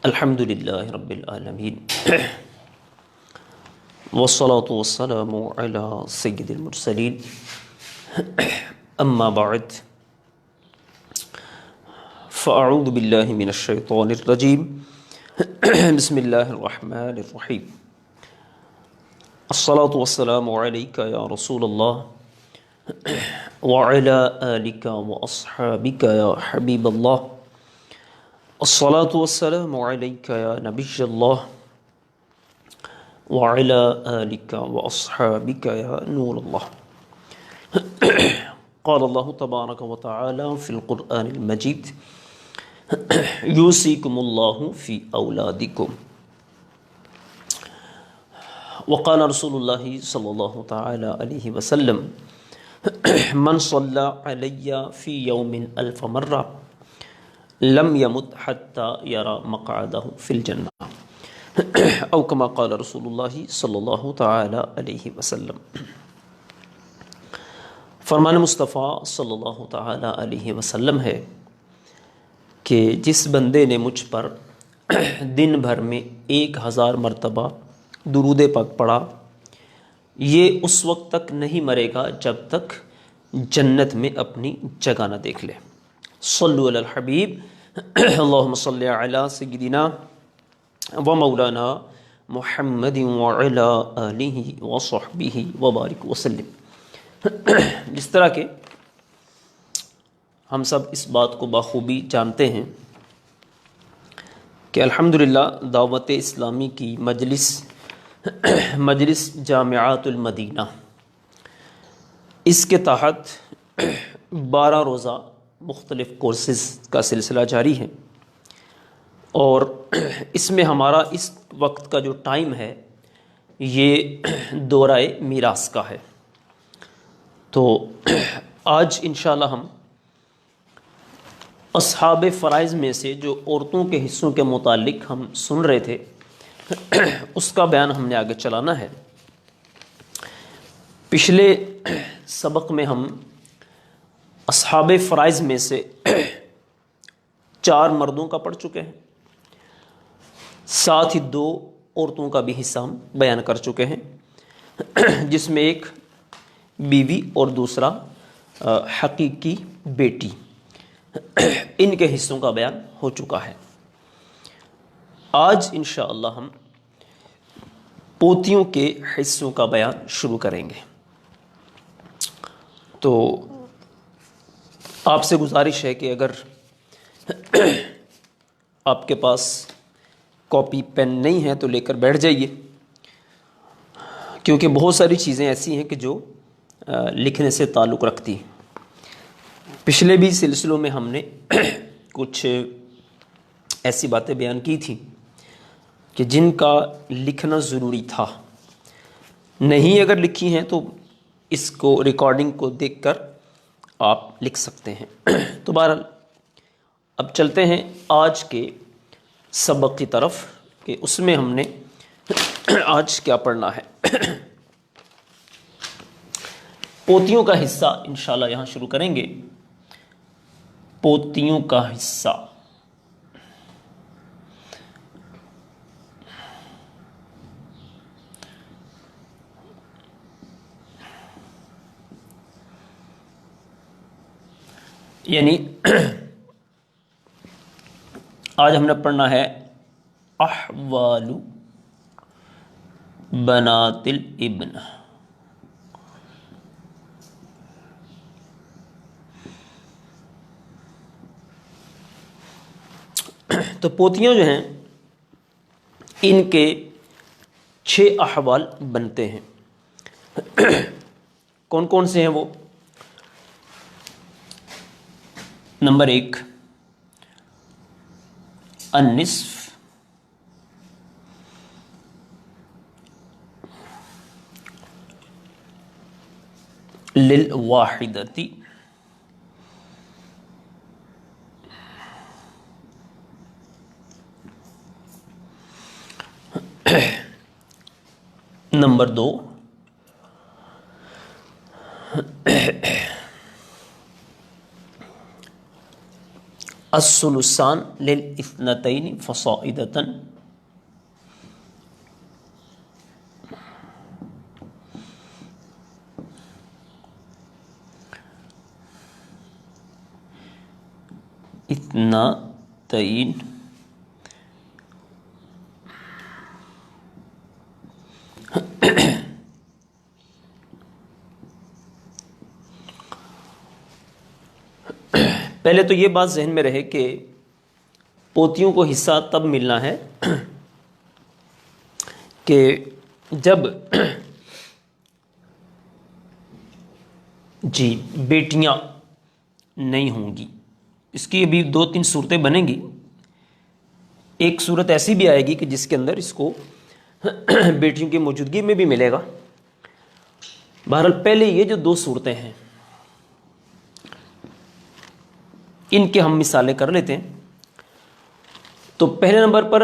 الحمد للہ رب العالمین والصلاة والسلام علی سید المرسلین اما بعد فاعوذ باللہ من الشیطان الرجیم بسم اللہ الرحمن الرحیم الصلاة والسلام علیک یا رسول اللہ وعلی آلک واصحابک یا حبیب اللہ الصلاة والسلام علیک یا نبی اللہ وعلی آلک واصحابک یا نور اللہ قال اللہ تبارک و تعالی فی القرآن المجید یوصیکم اللہ فی اولادکم وقال رسول اللہ صلی اللہ تعالی علیہ وسلم من صلی علی فی یوم الف مرہ لم يمت حتى يرى مقعده في الجنة او كما قال رسول اللہ صلی اللہ تعالی علیہ وسلم۔ فرمان مصطفیٰ صلی اللہ تعالی علیہ وسلم ہے کہ جس بندے نے مجھ پر دن بھر میں 1000 مرتبہ درود پاک پڑھا یہ اس وقت تک نہیں مرے گا جب تک جنت میں اپنی جگہ نہ دیکھ لے۔ صلو علی الحبیب اللہم صلی علی سیدنا و مولانا محمد وعلی آلہ وصحبہ وبارک وسلم۔ جس طرح کہ ہم سب اس بات کو بخوبی جانتے ہیں کہ الحمدللہ دعوت اسلامی کی مجلس جامعات المدینہ اس کے تحت 12 روزہ مختلف کورسز کا سلسلہ جاری ہے، اور اس میں ہمارا اس وقت کا جو ٹائم ہے یہ دورہ میراث کا ہے۔ تو آج انشاءاللہ ہم اصحاب فرائض میں سے جو عورتوں کے حصوں کے متعلق ہم سن رہے تھے اس کا بیان ہم نے آگے چلانا ہے۔ پچھلے سبق میں ہم اصحاب فرائض میں سے 4 مردوں کا پڑھ چکے ہیں، ساتھ ہی 2 عورتوں کا بھی حصہ ہم بیان کر چکے ہیں، جس میں ایک بیوی اور دوسرا حقیقی بیٹی، ان کے حصوں کا بیان ہو چکا ہے۔ آج انشاءاللہ ہم پوتیوں کے حصوں کا بیان شروع کریں گے۔ تو آپ سے گزارش ہے کہ اگر آپ کے پاس کاپی پین نہیں ہے تو لے کر بیٹھ جائیے، کیونکہ بہت ساری چیزیں ایسی ہیں کہ جو لکھنے سے تعلق رکھتی ہیں۔ پچھلے بھی سلسلوں میں ہم نے کچھ ایسی باتیں بیان کی تھیں کہ جن کا لکھنا ضروری تھا، نہیں اگر لکھی ہیں تو اس کو ریکارڈنگ کو دیکھ کر آپ لکھ سکتے ہیں۔ تو بہرحال اب چلتے ہیں آج کے سبق کی طرف کہ اس میں ہم نے آج کیا پڑھنا ہے۔ پوتیوں کا حصہ انشاءاللہ یہاں شروع کریں گے۔ پوتیوں کا حصہ یعنی آج ہم نے پڑھنا ہے احوال بنات الابن۔ تو پوتیاں جو ہیں ان کے 6 احوال بنتے ہیں۔ کون کون سے ہیں وہ؟ نمبر 1 النصف، للواحدتی، نمبر 2 الثلثان للاثنتین فصاعدۃ، اثنتین پہلے تو یہ بات ذہن میں رہے کہ پوتیوں کو حصہ تب ملنا ہے کہ جب جی بیٹیاں نہیں ہوں گی. اس کی ابھی 2-3 صورتیں بنیں گی. ایک صورت ایسی بھی آئے گی کہ جس کے اندر اس کو بیٹیوں کی موجودگی میں بھی ملے گا. بہرحال پہلے یہ جو 2 صورتیں ہیں ان کے ہم مثالیں کر لیتے ہیں. تو پہلے نمبر پر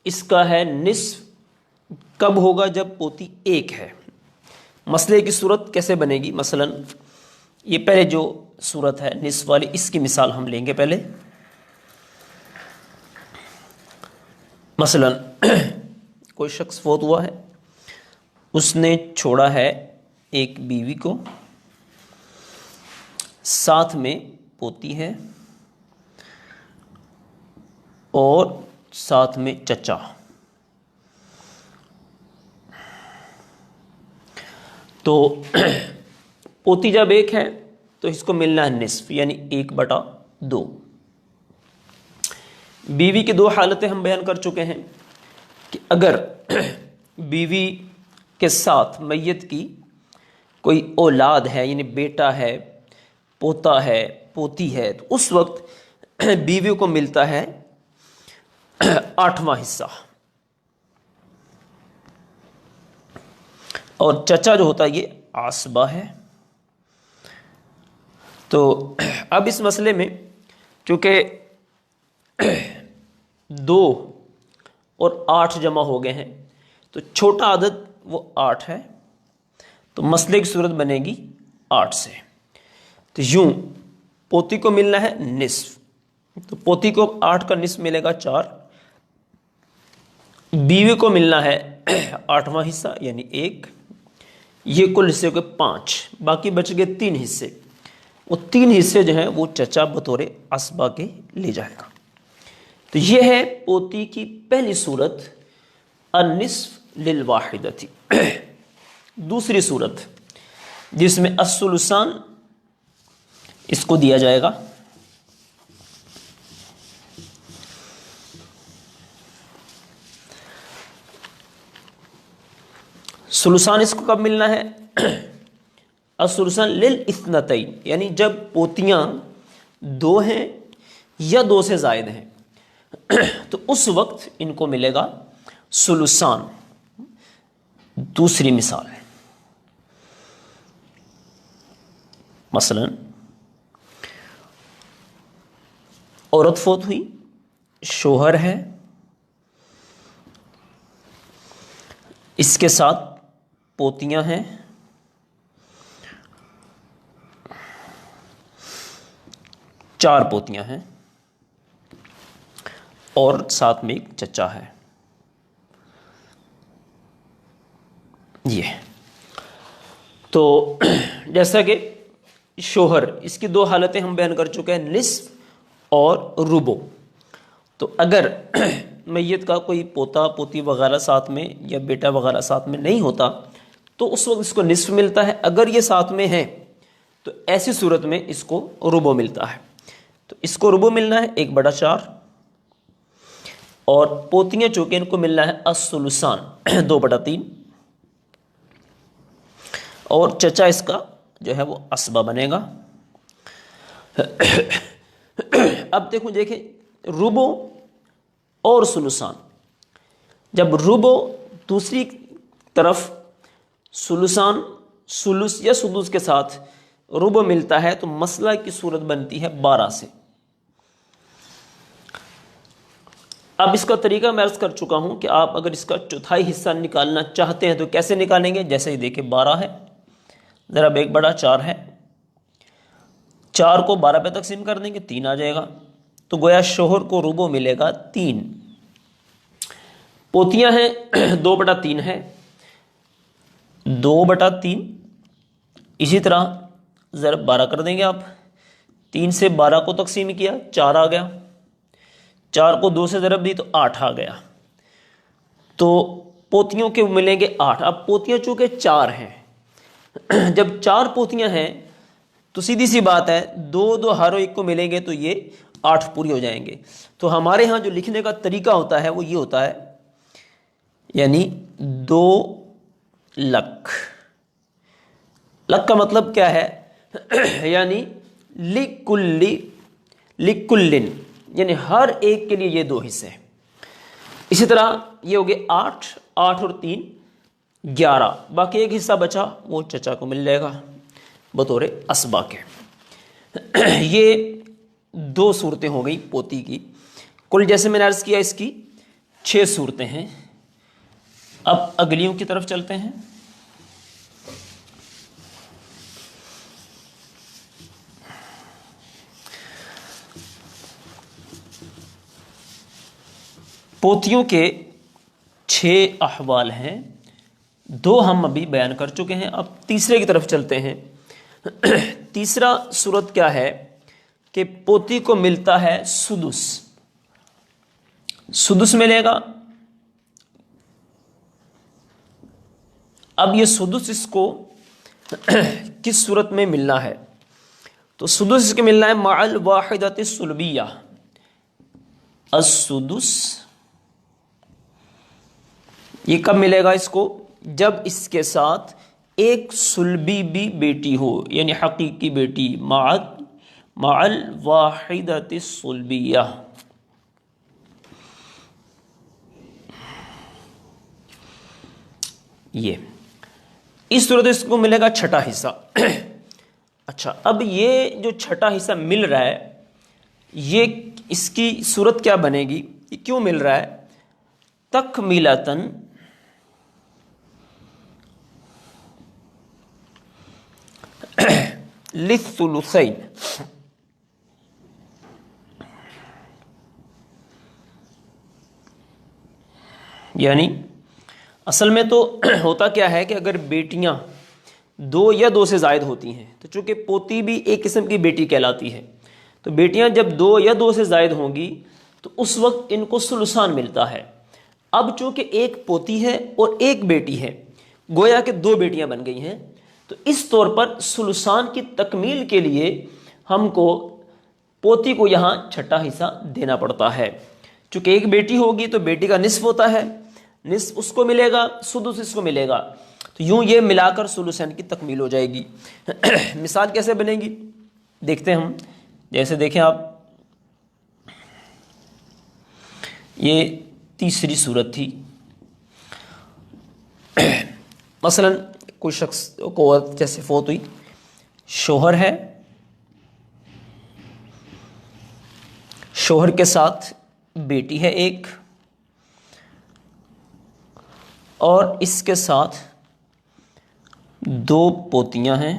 اس کا ہے نصف. کب ہوگا؟ جب پوتی 1 ہے. مسئلے کی صورت کیسے بنے گی؟ مثلا یہ پہلے جو صورت ہے نصف والی، اس کی مثال ہم لیں گے پہلے. مثلا کوئی شخص فوت ہوا ہے، اس نے چھوڑا ہے ایک بیوی کو، ساتھ میں پوتی ہے اور ساتھ میں چچا. تو پوتی جب 1 ہے تو اس کو ملنا ہے نصف، یعنی 1/2. بیوی کی 2 حالتیں ہم بیان کر چکے ہیں کہ اگر بیوی کے ساتھ میت کی کوئی اولاد ہے، یعنی بیٹا ہے، پوتا ہے، پوتی ہے، تو اس وقت بیوی کو ملتا ہے 8واں حصہ. اور چچا جو ہوتا ہے یہ عصبہ ہے. تو اب اس مسئلے میں چونکہ 2 اور 8 جمع ہو گئے ہیں تو چھوٹا عدد وہ 8 ہے. تو مسئلے کی صورت بنے گی 8 سے. تو یوں پوتی کو ملنا ہے نصف. تو پوتی کو 8 کا نصف ملے گا 4. بیوی کو ملنا ہے 8واں حصہ یعنی 1. یہ کل حصے کے 5، باقی بچ گئے 3 حصے. وہ 3 حصے جو ہیں وہ چچا بطور عصبہ کے لے جائے گا. تو یہ ہے پوتی کی پہلی صورت النصف للواحدۃ. دوسری صورت جس میں الثلثان اس کو دیا جائے گا. ثلثان اس کو کب ملنا ہے؟ الثلثان للاثنتین، یعنی جب پوتیاں 2 ہیں یا 2 سے زائد ہیں تو اس وقت ان کو ملے گا ثلثان. دوسری مثال ہے، مثلا عورت فوت ہوئی، شوہر ہے، اس کے ساتھ پوتیاں ہیں، 4 پوتیاں ہیں اور ساتھ میں ایک چچا ہے. یہ تو جیسا کہ شوہر، اس کی 2 حالتیں ہم بیان کر چکے ہیں، نصف اور ربع. تو اگر میت کا کوئی پوتا پوتی وغیرہ ساتھ میں یا بیٹا وغیرہ ساتھ میں نہیں ہوتا تو اس وقت اس کو نصف ملتا ہے. اگر یہ ساتھ میں ہیں تو ایسی صورت میں اس کو ربع ملتا ہے. تو اس کو ربع ملنا ہے 1/4. اور پوتیاں چونکہ ان کو ملنا ہے الثلثان 2/3. اور چچا اس کا جو ہے وہ عصبہ بنے گا. اب دیکھیں ربع اور ثلثان. جب ربع دوسری طرف ثلثان ثلث یا سدس کے ساتھ ربع ملتا ہے تو مسئلہ کی صورت بنتی ہے 12 سے. اب اس کا طریقہ میں عرض کر چکا ہوں کہ آپ اگر اس کا چوتھائی حصہ نکالنا چاہتے ہیں تو کیسے نکالیں گے؟ جیسے ہی دیکھیں 12 ہے، ضرب 1/4 ہے، 4 کو 12 پہ تقسیم کر دیں گے 3 آ جائے گا. تو گویا شوہر کو ربع ملے گا 3. پوتیاں ہیں 2/3 ہے 2/3. اسی طرح ضرب 12 کر دیں گے آپ. 3 سے 12 کو تقسیم کیا 4 آ گیا. 4 کو 2 سے ضرب دی تو 8 آ گیا. تو پوتیوں کے ملیں گے 8. اب پوتیاں چونکہ 4 ہیں، جب 4 پوتیاں ہیں تو سیدھی سی بات ہے 2 ہر ایک کو ملیں گے تو یہ 8 پوری ہو جائیں گے. تو ہمارے ہاں جو لکھنے کا طریقہ ہوتا ہے وہ یہ ہوتا ہے، یعنی 2 لک. لک کا مطلب کیا ہے؟ یعنی لکلن، یعنی ہر ایک کے لیے یہ 2 حصے. اسی طرح یہ ہو گئے 8 اور 3 11. باقی ایک حصہ بچا وہ چچا کو مل جائے گا بطور اسبا کے. یہ 2 صورتیں ہو گئی پوتی کی. کل جیسے میں نے عرض کیا اس کی 6 صورتیں ہیں. اب اگلیوں کی طرف چلتے ہیں. پوتیوں کے 6 احوال ہیں، 2 ہم ابھی بیان کر چکے ہیں. اب تیسرے کی طرف چلتے ہیں. تیسرا صورت کیا ہے کہ پوتی کو ملتا ہے سدس. سدس ملے گا. اب یہ سدس اس کو کس صورت میں ملنا ہے؟ تو سدس اس کے ملنا ہے مع الواحدۃ السلبیہ. السدس یہ کب ملے گا اس کو؟ جب اس کے ساتھ ایک سلبی بھی بیٹی ہو، یعنی حقیقی بیٹی. مع الواحدۃ السلبیہ. یہ اس صورت اس کو ملے گا 6ٹھا حصہ. اچھا، اب یہ جو 6ٹھا حصہ مل رہا ہے یہ اس کی صورت کیا بنے گی؟ یہ کیوں مل رہا ہے؟ تکمیلتاً للثلثین. یعنی اصل میں تو ہوتا کیا ہے کہ اگر بیٹیاں 2 یا 2 سے زائد ہوتی ہیں تو چونکہ پوتی بھی ایک قسم کی بیٹی کہلاتی ہے، تو بیٹیاں جب 2 یا 2 سے زائد ہوں گی تو اس وقت ان کو ثلثان ملتا ہے. اب چونکہ ایک پوتی ہے اور ایک بیٹی ہے، گویا کہ 2 بیٹیاں بن گئی ہیں، تو اس طور پر ثلثان کی تکمیل کے لیے ہم کو پوتی کو یہاں 6ٹھا حصہ دینا پڑتا ہے. چونکہ ایک بیٹی ہوگی تو بیٹی کا نصف ہوتا ہے، نصف اس کو ملے گا، سدس اس کو ملے گا، تو یوں یہ ملا کر ثلثین کی تکمیل ہو جائے گی. مثال کیسے بنے گی دیکھتے ہیں ہم. جیسے دیکھیں آپ، یہ تیسری صورت تھی. مثلا کوئی شخص کو جیسے فوت ہوئی، شوہر ہے، شوہر کے ساتھ بیٹی ہے ایک، اور اس کے ساتھ 2 پوتیاں ہیں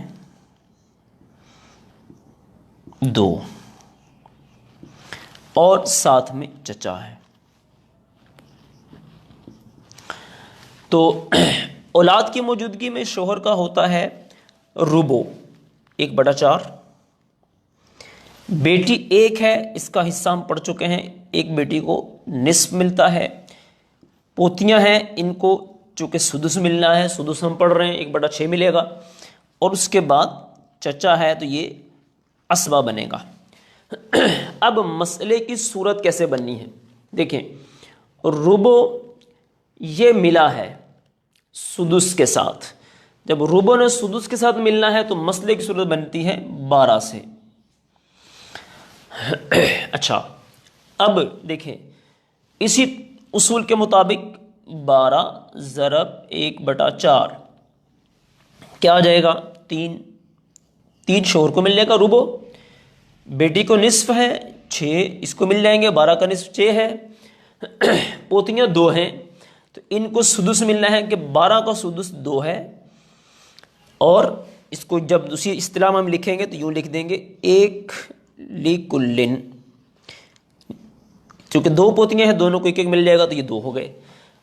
2، اور ساتھ میں چچا ہے. تو اولاد کی موجودگی میں شوہر کا ہوتا ہے ربع 1/4. بیٹی ایک ہے، اس کا حصہ ہم پڑھ چکے ہیں، ایک بیٹی کو نصف ملتا ہے. پوتیاں ہیں، ان کو چونکہ سدس ملنا ہے، سدس ہم پڑھ رہے ہیں 1/6 ملے گا. اور اس کے بعد چچا ہے تو یہ اسبا بنے گا. اب مسئلے کی صورت کیسے بننی ہے دیکھیں. ربع یہ ملا ہے سدس کے ساتھ. جب ربع نے سدس کے ساتھ ملنا ہے تو مسئلے کی صورت بنتی ہے 12 سے. اچھا، اب دیکھیں اسی اصول کے مطابق 12 ضرب 1/4 کیا آ جائے گا؟ 3 شوہر کو مل جائے گا ربع. بیٹی کو نصف ہے 6، اس کو مل جائیں گے، 12 کا نصف 6 ہے. پوتیاں 2 ہیں تو ان کو سدس ملنا ہے کہ 12 کا سدس 2 ہے. اور اس کو جب دوسری اصطلاح میں ہم لکھیں گے تو یوں لکھ دیں گے 1 لکلن. چونکہ دو پوتیاں ہیں دونوں کو ایک ایک مل جائے گا تو یہ دو ہو گئے.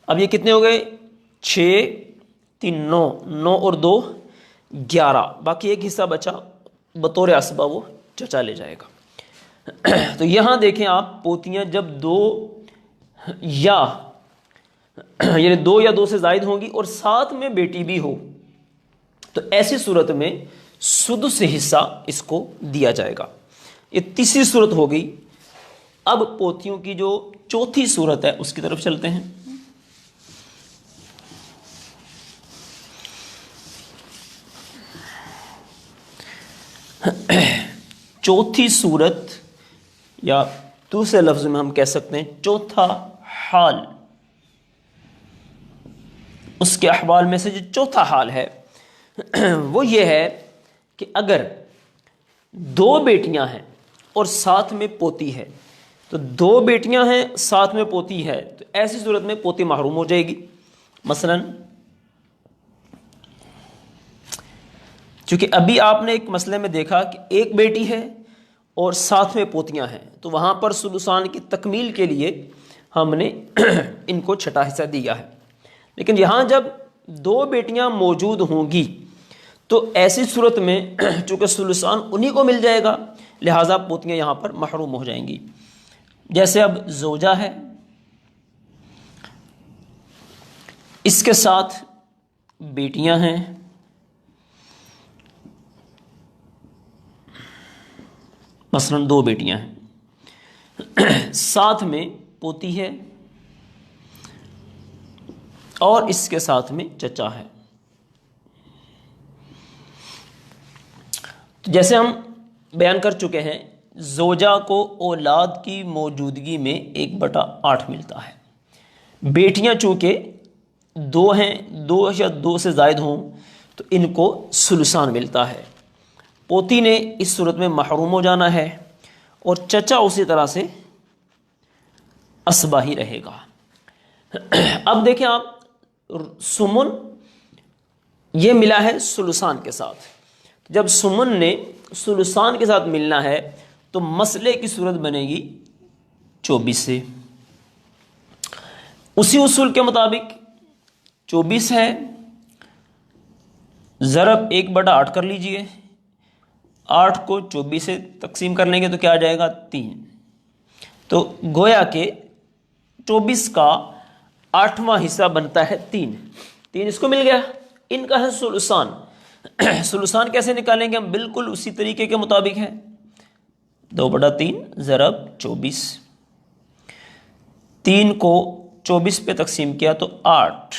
اب یہ کتنے ہو گئے؟ 6 3 9 9 اور 2 11. باقی ایک حصہ بچا بطور اسبہ وہ چچا لے جائے گا. تو یہاں دیکھیں آپ پوتیاں جب دو یا یعنی 2 یا 2 سے زائد ہوں گی اور ساتھ میں بیٹی بھی ہو تو ایسی صورت میں سدس حصہ اس کو دیا جائے گا. یہ تیسری صورت ہو گئی. اب پوتیوں کی جو چوتھی صورت ہے اس کی طرف چلتے ہیں. چوتھی صورت یا دوسرے لفظ میں ہم کہہ سکتے ہیں چوتھا حال. اس کے احوال میں سے جو چوتھا حال ہے وہ یہ ہے کہ اگر 2 بیٹیاں ہیں اور ساتھ میں پوتی ہے تو 2 بیٹیاں ہیں ساتھ میں پوتی ہے تو ایسی صورت میں پوتی محروم ہو جائے گی. مثلا چونکہ ابھی آپ نے ایک مسئلے میں دیکھا کہ ایک بیٹی ہے اور ساتھ میں پوتیاں ہیں تو وہاں پر ثلثان کی تکمیل کے لیے ہم نے ان کو چھٹا حصہ دیا ہے. لیکن یہاں جب 2 بیٹیاں موجود ہوں گی تو ایسی صورت میں چونکہ ثلثان انہی کو مل جائے گا لہٰذا پوتیاں یہاں پر محروم ہو جائیں گی. جیسے اب زوجہ ہے اس کے ساتھ بیٹیاں ہیں مثلا 2 بیٹیاں ہیں ساتھ میں پوتی ہے اور اس کے ساتھ میں چچا ہے. تو جیسے ہم بیان کر چکے ہیں زوجہ کو اولاد کی موجودگی میں 1/8 ملتا ہے. بیٹیاں چونکہ 2 ہیں 2 یا 2 سے زائد ہوں تو ان کو ثلثان ملتا ہے. پوتی نے اس صورت میں محروم ہو جانا ہے اور چچا اسی طرح سے اسبہ ہی رہے گا. اب دیکھیں آپ سمن یہ ملا ہے ثلثان کے ساتھ. جب سمن نے ثلثان کے ساتھ ملنا ہے تو مسئلے کی صورت بنے گی 24 سے. اسی اصول کے مطابق 24 ہے ضرب 1/8 کر لیجئے. 8 کو 24 سے تقسیم کر لیں گے تو کیا آ جائے گا 3. تو گویا کہ 24 کا 8واں حصہ بنتا ہے 3. 3 اس کو مل گیا. ان کا ہے ثلثان. ثلثان کیسے نکالیں گے ہم؟ بالکل اسی طریقے کے مطابق ہے 2/3 ضرب 24. 3 کو 24 پہ تقسیم کیا تو 8.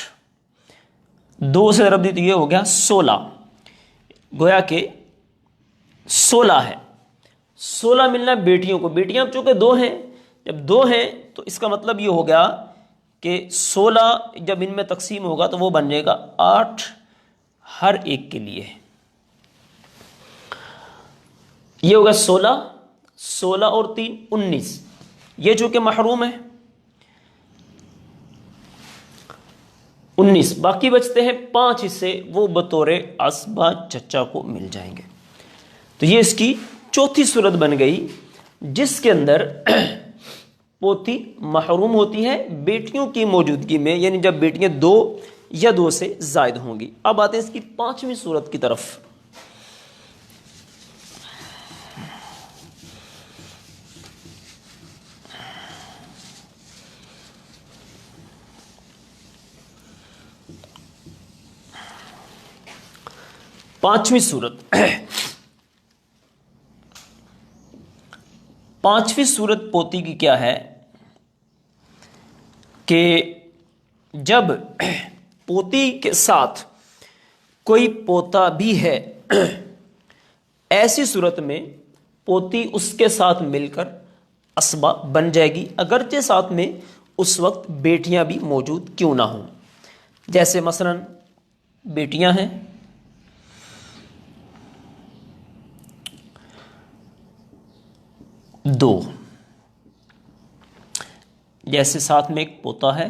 2 سے ضرب دی تو یہ ہو گیا 16. گویا کہ 16 ہے. 16 ملنا بیٹیوں کو. بیٹیاں چونکہ 2 ہیں جب 2 ہیں تو اس کا مطلب یہ ہو گیا کہ 16 جب ان میں تقسیم ہوگا تو وہ بن جائے گا 8 ہر ایک کے لیے. یہ ہوگا 16 اور 3 19. یہ چونکہ محروم ہے 19. باقی بچتے ہیں 5 حصے وہ بطور اسبہ چچا کو مل جائیں گے. تو یہ اس کی چوتھی صورت بن گئی جس کے اندر پوتی محروم ہوتی ہے بیٹیوں کی موجودگی میں یعنی جب بیٹیاں 2 یا 2 سے زائد ہوں گی. اب آتے ہیں اس کی 5ویں صورت کی طرف. پانچویں صورت پوتی کی کیا ہے کہ جب پوتی کے ساتھ کوئی پوتا بھی ہے ایسی صورت میں پوتی اس کے ساتھ مل کر اسبہ بن جائے گی اگرچہ ساتھ میں اس وقت بیٹیاں بھی موجود کیوں نہ ہوں. جیسے مثلا بیٹیاں ہیں 2 جیسے ساتھ میں ایک پوتا ہے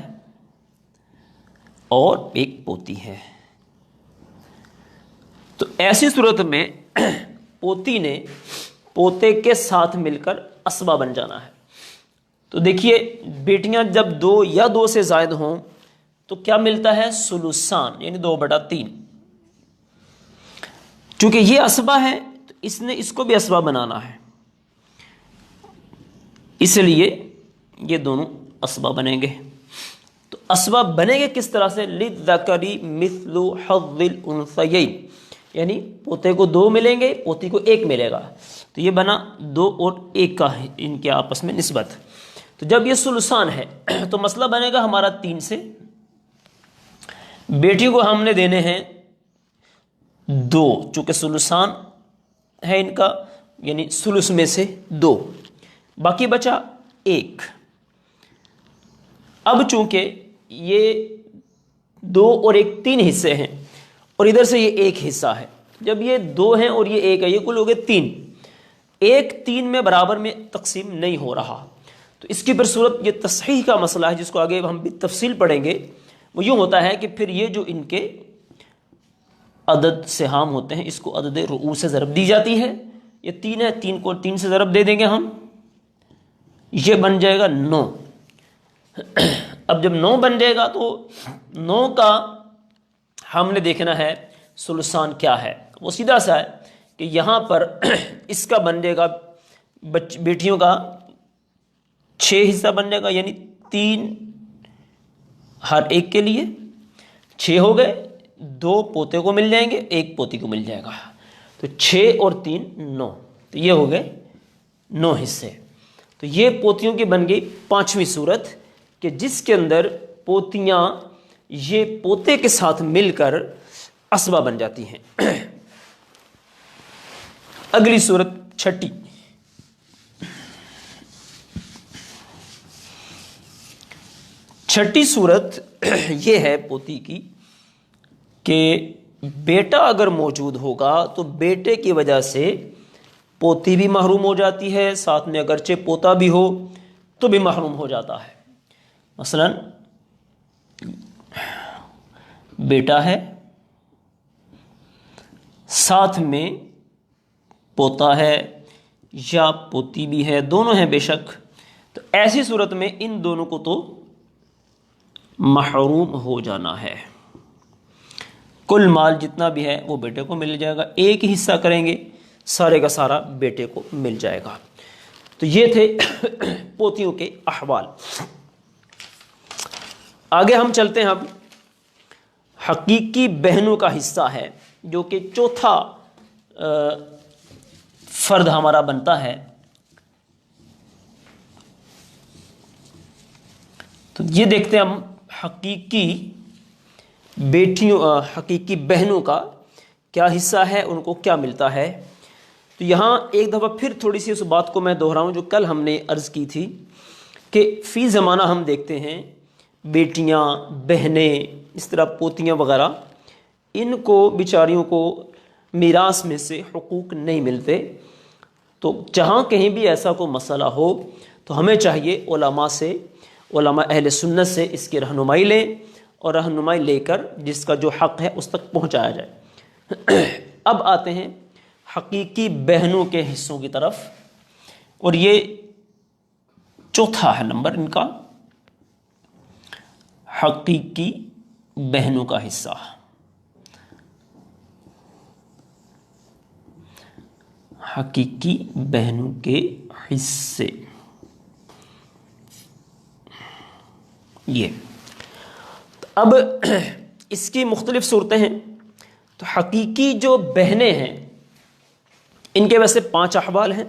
اور ایک پوتی ہے. تو ایسی صورت میں پوتی نے پوتے کے ساتھ مل کر اسبہ بن جانا ہے. تو دیکھیے بیٹیاں جب 2 یا 2 سے زائد ہوں تو کیا ملتا ہے؟ ثلثان، یعنی 2/3۔ چونکہ یہ اسبہ ہے تو اس نے اس کو بھی اسبہ بنانا ہے، اس لیے یہ دونوں اسبہ بنیں گے۔ تو اسبہ بنیں گے کس طرح سے؟ للذکر مثل حظ الانثیین، یعنی پوتے کو 2 ملیں گے، پوتی کو 1 ملے گا، تو یہ بنا 2 اور 1 کا ان کے آپس میں نسبت۔ تو جب یہ ثلثان ہے تو مسئلہ بنے گا ہمارا 3 سے، بیٹی کو ہم نے دینے ہیں 2، چونکہ ثلثان ہے ان کا، یعنی ثلث میں سے 2، باقی بچا 1۔ اب چونکہ یہ 2 اور 1 3 حصے ہیں، اور ادھر سے یہ 1 حصہ ہے، جب یہ 2 ہیں اور یہ 1 ہے، یہ کل ہو گئے 3، 1 3 میں برابر میں تقسیم نہیں ہو رہا، تو اس کی پر صورت یہ تصحیح کا مسئلہ ہے جس کو آگے ہم بھی تفصیل پڑھیں گے۔ وہ یوں ہوتا ہے کہ پھر یہ جو ان کے عدد سہام ہوتے ہیں اس کو عدد رؤوس سے ضرب دی جاتی ہے، یہ 3 ہے، 3 کو 3 سے ضرب دے دیں گے ہم، یہ بن جائے گا 9۔ اب جب 9 بن جائے گا تو 9 کا ہم نے دیکھنا ہے ثلثان کیا ہے۔ وہ سیدھا سا ہے کہ یہاں پر اس کا بن جائے گا بیٹیوں کا 6 حصہ بن جائے گا، یعنی 3 ہر ایک کے لیے 6 ہو گئے، 2 پوتے کو مل جائیں گے، 1 پوتی کو مل جائے گا، تو 6 اور 3 9، تو یہ ہو گئے 9 حصے۔ تو یہ پوتیوں کی بن گئی 5ویں صورت کہ جس کے اندر پوتیاں یہ پوتے کے ساتھ مل کر اسبہ بن جاتی ہیں۔ اگلی صورت 6، چھٹی صورت یہ ہے پوتی کی کہ بیٹا اگر موجود ہوگا تو بیٹے کی وجہ سے پوتی بھی محروم ہو جاتی ہے، ساتھ میں اگرچہ پوتا بھی ہو تو بھی محروم ہو جاتا ہے۔ مثلا بیٹا ہے، ساتھ میں پوتا ہے یا پوتی بھی ہے، دونوں ہیں بے شک، تو ایسی صورت میں ان دونوں کو تو محروم ہو جانا ہے۔ کل مال جتنا بھی ہے وہ بیٹے کو مل جائے گا، 1 حصہ کریں گے، سارے کا سارا بیٹے کو مل جائے گا۔ تو یہ تھے پوتیوں کے احوال۔ آگے ہم چلتے ہیں، اب حقیقی بہنوں کا حصہ ہے جو کہ چوتھا فرد ہمارا بنتا ہے۔ تو یہ دیکھتے ہیں ہم حقیقی بیٹیوں، حقیقی بہنوں کا کیا حصہ ہے، ان کو کیا ملتا ہے۔ تو یہاں ایک دفعہ پھر تھوڑی سی اس بات کو میں دہراؤں جو کل ہم نے عرض کی تھی کہ فی زمانہ ہم دیکھتے ہیں بیٹیاں، بہنیں، اس طرح پوتیاں وغیرہ، ان کو بیچاریوں کو میراث میں سے حقوق نہیں ملتے۔ تو جہاں کہیں بھی ایسا کوئی مسئلہ ہو تو ہمیں چاہیے علماء سے، علماء اہل سنت سے اس کی رہنمائی لیں، اور رہنمائی لے کر جس کا جو حق ہے اس تک پہنچایا جائے۔ اب آتے ہیں حقیقی بہنوں کے حصوں کی طرف، اور یہ چوتھا ہے نمبر ان کا، حقیقی بہنوں کا حصہ۔ حقیقی بہنوں کے حصے یہ، اب اس کی مختلف صورتیں ہیں۔ تو حقیقی جو بہنیں ہیں ان کے ویسے 5 احوال ہیں،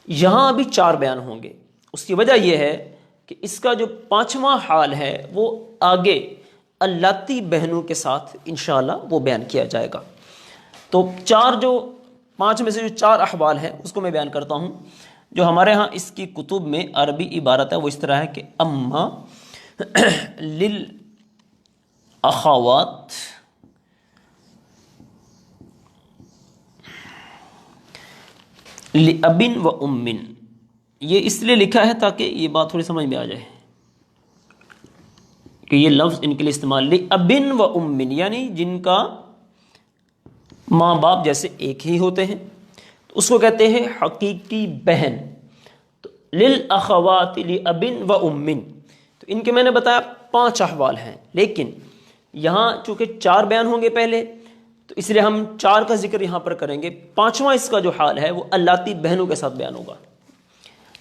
یہاں ابھی 4 بیان ہوں گے۔ اس کی وجہ یہ ہے کہ اس کا جو 5واں حال ہے وہ آگے اللاتی بہنوں کے ساتھ انشاءاللہ وہ بیان کیا جائے گا۔ تو 5 میں سے جو 4 احوال ہیں اس کو میں بیان کرتا ہوں۔ جو ہمارے ہاں اس کی کتب میں عربی عبارت ہے وہ اس طرح ہے کہ اما للاخوات لابن و امن، یہ اس لیے لکھا ہے تاکہ یہ بات تھوڑی سمجھ میں آ جائے کہ یہ لفظ ان کے لیے استعمال لابن و امن، یعنی جن کا ماں باپ جیسے ایک ہی ہوتے ہیں، تو اس کو کہتے ہیں حقیقی بہن۔ تو للاخوات لاب و ام، تو ان کے میں نے بتایا 5 احوال ہیں، لیکن یہاں چونکہ 4 بیان ہوں گے پہلے، تو اس لیے ہم 4 کا ذکر یہاں پر کریں گے۔ 5واں اس کا جو حال ہے وہ اللاتی بہنوں کے ساتھ بیان ہوگا۔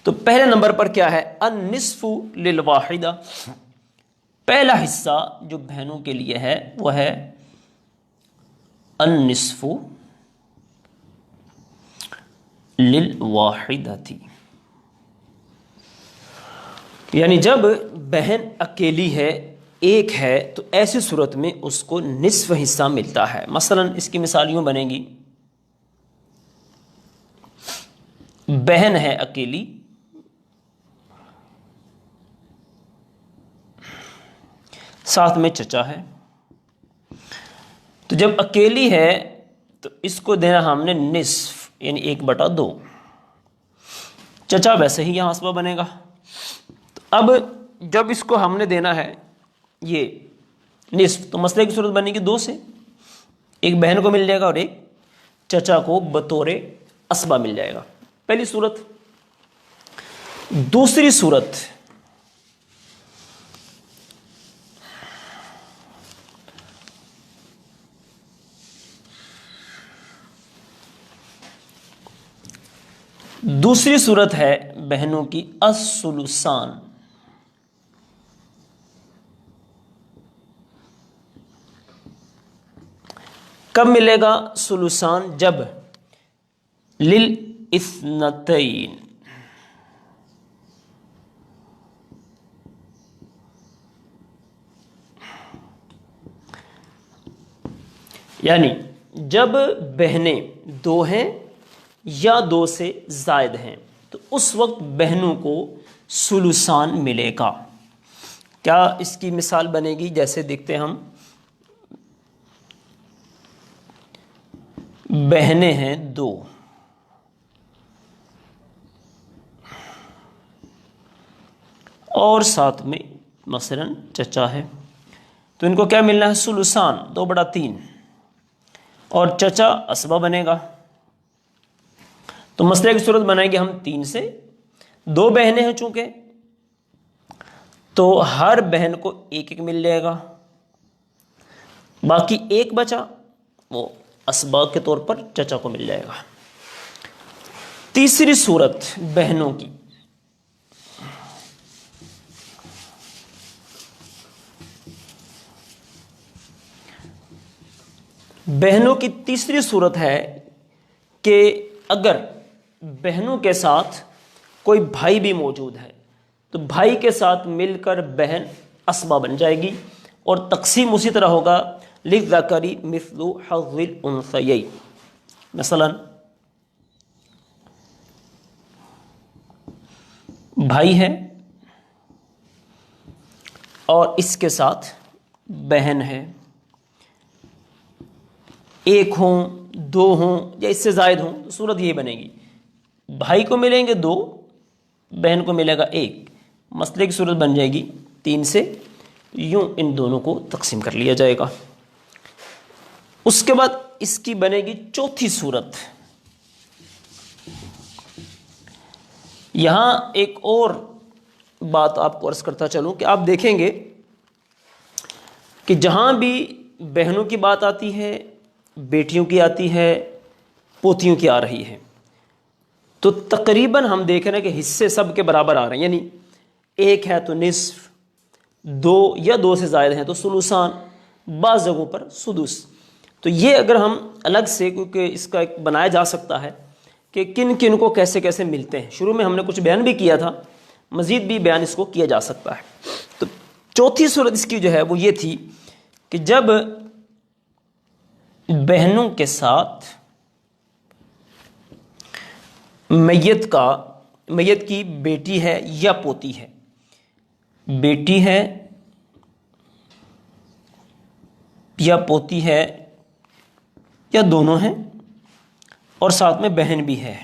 تو پہلے نمبر پر کیا ہے؟ النصف للواحدہ، پہلا حصہ جو بہنوں کے لیے ہے وہ ہے النصف للواحدتی، یعنی جب بہن اکیلی ہے، ایک ہے، تو ایسی صورت میں اس کو نصف حصہ ملتا ہے۔ مثلا اس کی مثال یوں بنے گی، بہن ہے اکیلی، ساتھ میں چچا ہے، تو جب اکیلی ہے تو اس کو دینا ہم نے نصف، یعنی 1/2۔ چچا ویسے ہی یہاں اسبہ بنے گا۔ تو اب جب اس کو ہم نے دینا ہے یہ نصف، تو مسئلے کی صورت بنے گی 2 سے، ایک بہن کو مل جائے گا اور ایک چچا کو بطور اسبہ مل جائے گا، پہلی صورت۔ دوسری صورت، ہے بہنوں کی الثلثان، کب ملے گا ثلثان؟ جب للاثنتین، یعنی جب بہنیں 2 ہیں یا 2 سے زائد ہیں تو اس وقت بہنوں کو ثلثان ملے گا۔ کیا اس کی مثال بنے گی؟ جیسے دیکھتے ہیں ہم، بہنیں ہیں 2 اور ساتھ میں مثلا چچا ہے، تو ان کو کیا ملنا ہے؟ ثلثان، 2/3، اور چچا اسبہ بنے گا۔ تو مسئلے کی صورت بنائیں گے ہم 3 سے، 2 بہنیں ہیں چونکہ، تو ہر بہن کو 1 مل جائے گا، باقی 1 بچا وہ اسباق کے طور پر چچا کو مل جائے گا۔ تیسری صورت بہنوں کی، بہنوں کی تیسری صورت ہے کہ اگر بہنوں کے ساتھ کوئی بھائی بھی موجود ہے تو بھائی کے ساتھ مل کر بہن اسبہ بن جائے گی، اور تقسیم اسی طرح ہوگا، للذکر مثل حظ الانثیین۔ مثلا بھائی ہے اور اس کے ساتھ بہن ہے، 1 ہوں، 2 ہوں یا اس سے زائد ہوں، تو صورت یہ بنے گی، بھائی کو ملیں گے 2، بہن کو ملے گا 1، مسئلے کی صورت بن جائے گی 3 سے، یوں ان دونوں کو تقسیم کر لیا جائے گا۔ اس کے بعد اس کی بنے گی چوتھی صورت۔ یہاں ایک اور بات آپ کو عرض کرتا چلوں کہ آپ دیکھیں گے کہ جہاں بھی بہنوں کی بات آتی ہے، بیٹیوں کی آتی ہے، پوتیوں کی آ رہی ہے، تو تقریباً ہم دیکھ رہے ہیں کہ حصے سب کے برابر آ رہے ہیں، یعنی 1 ہے تو نصف، 2 یا 2 سے زائد ہیں تو ثلثان، بعض جگہوں پر سدس۔ تو یہ اگر ہم الگ سے، کیونکہ اس کا ایک بنایا جا سکتا ہے کہ کن کن کو کیسے کیسے ملتے ہیں، شروع میں ہم نے کچھ بیان بھی کیا تھا، مزید بھی بیان اس کو کیا جا سکتا ہے۔ تو چوتھی صورت اس کی جو ہے وہ یہ تھی کہ جب بہنوں کے ساتھ میت کی بیٹی ہے یا پوتی ہے، بیٹی ہے یا پوتی ہے یا دونوں ہیں، اور ساتھ میں بہن بھی ہے،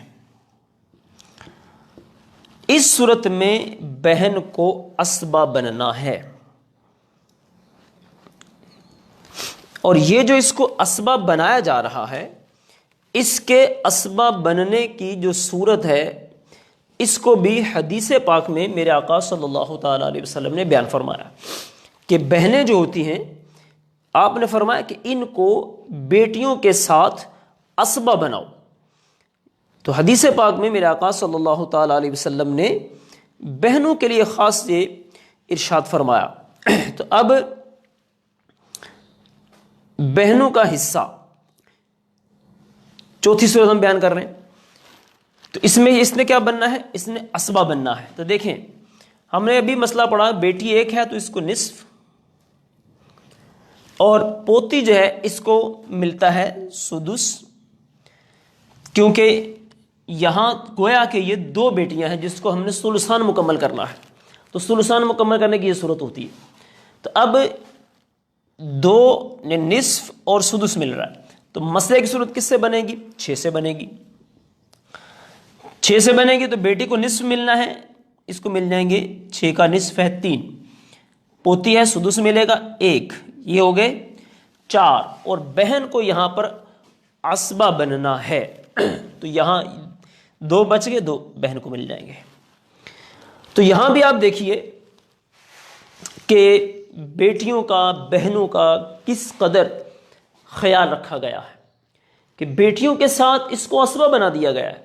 اس صورت میں بہن کو اسبہ بننا ہے، اور یہ جو اس کو اسبہ بنایا جا رہا ہے، اس کے اسبہ بننے کی جو صورت ہے اس کو بھی حدیث پاک میں میرے آقا صلی اللہ تعالیٰ علیہ وسلم نے بیان فرمایا کہ بہنیں جو ہوتی ہیں، آپ نے فرمایا کہ ان کو بیٹیوں کے ساتھ اسبہ بناؤ۔ تو حدیث پاک میں میرے آقا صلی اللہ تعالیٰ علیہ وسلم نے بہنوں کے لیے خاص یہ ارشاد فرمایا۔ تو اب بہنوں کا حصہ چوتھی صورت ہم بیان کر رہے ہیں، تو اس میں اس نے کیا بننا ہے؟ اس نے اسبہ بننا ہے۔ تو دیکھیں، ہم نے ابھی مسئلہ پڑھا، بیٹی ایک ہے تو اس کو نصف، اور پوتی جو ہے اس کو ملتا ہے سدس، کیونکہ یہاں گویا کہ یہ دو بیٹیاں ہیں جس کو ہم نے ثلثان مکمل کرنا ہے، تو ثلثان مکمل کرنے کی یہ صورت ہوتی ہے۔ تو اب دو نے نصف اور سدس مل رہا ہے، تو مسئلے کی صورت کس سے بنے گی؟ 6 سے بنے گی۔ 6 سے بنے گی تو بیٹی کو نصف ملنا ہے، اس کو مل جائیں گے 6 کا نصف ہے 3، پوتی ہے سدس ملے گا 1، یہ ہو گئے 4، اور بہن کو یہاں پر عصبہ بننا ہے، تو یہاں 2 بچ گئے، 2 بہن کو مل جائیں گے۔ تو یہاں بھی آپ دیکھیے کہ بیٹیوں کا، بہنوں کا کس قدر خیال رکھا گیا ہے کہ بیٹیوں کے ساتھ اس کو اسبہ بنا دیا گیا ہے،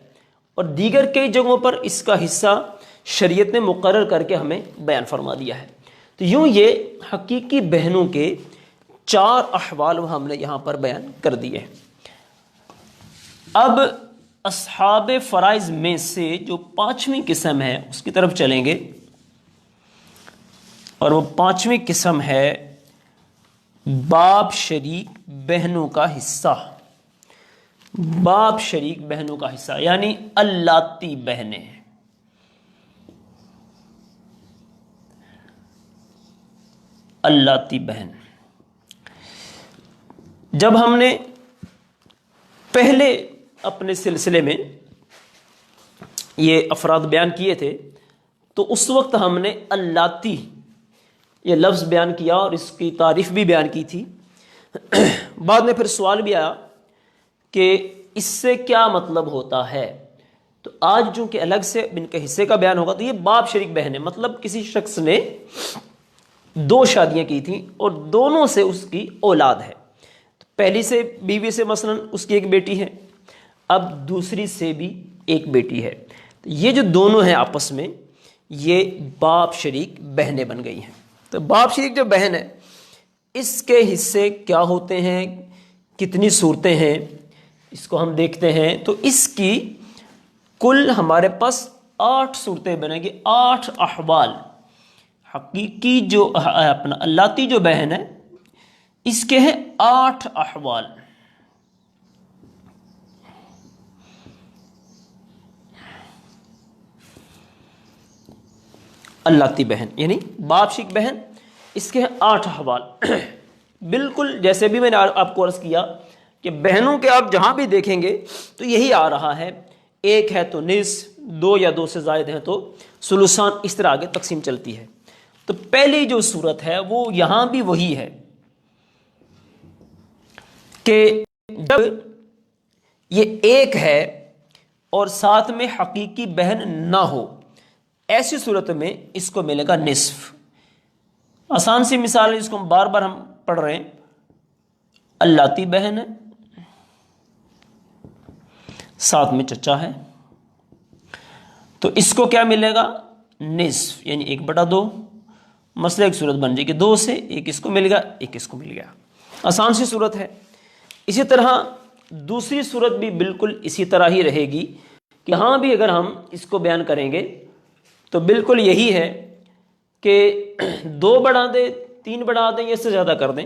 اور دیگر کئی جگہوں پر اس کا حصہ شریعت نے مقرر کر کے ہمیں بیان فرما دیا ہے۔ تو یوں یہ حقیقی بہنوں کے 4 احوال ہم نے یہاں پر بیان کر دیے ہیں۔ اب اصحاب فرائض میں سے جو 5ویں قسم ہے اس کی طرف چلیں گے، اور وہ 5ویں قسم ہے باپ شریک بہنوں کا حصہ۔ باپ شریک بہنوں کا حصہ یعنی اللاتی بہنیں۔ اللاتی بہن، جب ہم نے پہلے اپنے سلسلے میں یہ افراد بیان کیے تھے تو اس وقت ہم نے اللاتی یہ لفظ بیان کیا اور اس کی تعریف بھی بیان کی تھی۔ بعد میں پھر سوال بھی آیا کہ اس سے کیا مطلب ہوتا ہے، تو آج چونکہ الگ سے ان کے حصے کا بیان ہوگا، تو یہ باپ شریک بہن ہے، مطلب کسی شخص نے 2 شادیاں کی تھیں اور دونوں سے اس کی اولاد ہے، تو پہلی سے بیوی سے مثلا اس کی ایک بیٹی ہے، اب دوسری سے بھی ایک بیٹی ہے، تو یہ جو دونوں ہیں آپس میں یہ باپ شریک بہنیں بن گئی ہیں۔ تو باپ شریک جو بہن ہے اس کے حصے کیا ہوتے ہیں، کتنی صورتیں ہیں، اس کو ہم دیکھتے ہیں۔ تو اس کی کل ہمارے پاس 8 صورتیں بنیں گی، 8 احوال۔ حقیقی جو اپنا اللاتی جو بہن ہے اس کے ہیں 8 احوال۔ اللاتی بہن یعنی باپ شریک بہن، اس کے ہیں 8 احوال۔ بالکل جیسے بھی میں نے آپ کو عرض کیا کہ بہنوں کے آپ جہاں بھی دیکھیں گے تو یہی آ رہا ہے، 1 ہے تو نصف، 2 یا 2 سے زائد ہیں تو ثلثان، اس طرح آگے تقسیم چلتی ہے۔ تو پہلی جو صورت ہے وہ یہاں بھی وہی ہے کہ جب یہ 1 ہے اور ساتھ میں حقیقی بہن نہ ہو، ایسی صورت میں اس کو ملے گا نصف۔ آسان سی مثال ہے جس کو بار بار ہم پڑھ رہے ہیں، اللاتی بہن ہے، ساتھ میں چچا ہے، تو اس کو کیا ملے گا؟ نصف، یعنی 1/2۔ مسئلہ ایک صورت بن جائے کہ 2 سے 1 اس کو مل گیا، 1 اس کو مل گیا، آسان سی صورت ہے۔ اسی طرح دوسری صورت بھی بالکل اسی طرح ہی رہے گی کہ یہاں بھی اگر ہم اس کو بیان کریں گے تو بالکل یہی ہے کہ 2 بڑھا دیں، 3 بڑھا دیں یا اس سے زیادہ کر دیں